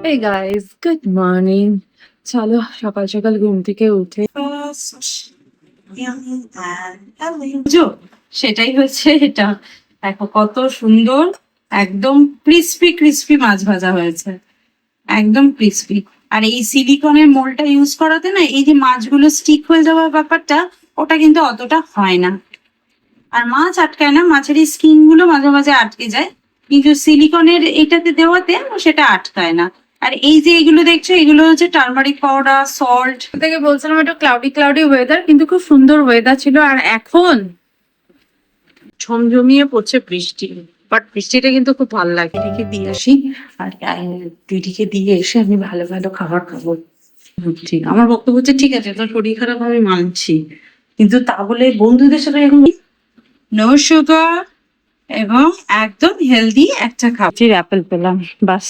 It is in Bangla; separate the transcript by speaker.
Speaker 1: Hey guys, good morning. চলো সকাল সকাল ঘুম থেকে উঠে বুঝো সেটাই হচ্ছে এটা। দেখো কত সুন্দর, একদম ক্রিস্পি ক্রিস্পি মাছ ভাজা হয়েছে, একদম ক্রিস্পি। আর এই সিলিকনের মোলটা ইউজ করাতে না, এই যে মাছগুলো স্টিক হয়ে যাওয়ার ব্যাপারটা, ওটা কিন্তু অতটা হয় না। আর মাছ আটকায় না, মাছের এই স্কিন গুলো মাঝে মাঝে আটকে যায়, কিন্তু সিলিকনের এটাতে দেওয়াতে সেটা আটকায় না। আর এই যে এগুলো দেখছো, এগুলো হচ্ছে টার্মারিক পাউডার, সল্ট। থেকে বলছিলাম একটু ক্লাউডি ক্লাউডি ওয়েদার, কিন্তু খুব সুন্দর ওয়েদার ছিল। আর এখন ঝমঝমিয়ে পড়ছে বৃষ্টি, বাট বৃষ্টিটা কিন্তু খুব ভালো লাগে। দিদিকে দিয়ে আসি, আর দিদিকে দিয়ে এসে আমি ভালো ভালো খাবার খাবো। ঠিক, আমার বক্তব্য হচ্ছে ঠিক আছে, তোর শরীর খারাপ আমি মানছি, কিন্তু তা বলে বন্ধুদের সাথে এখন নো সুগার এবং একদম হেলদি একটা খাবার। অ্যাপেল পেলাম, বাস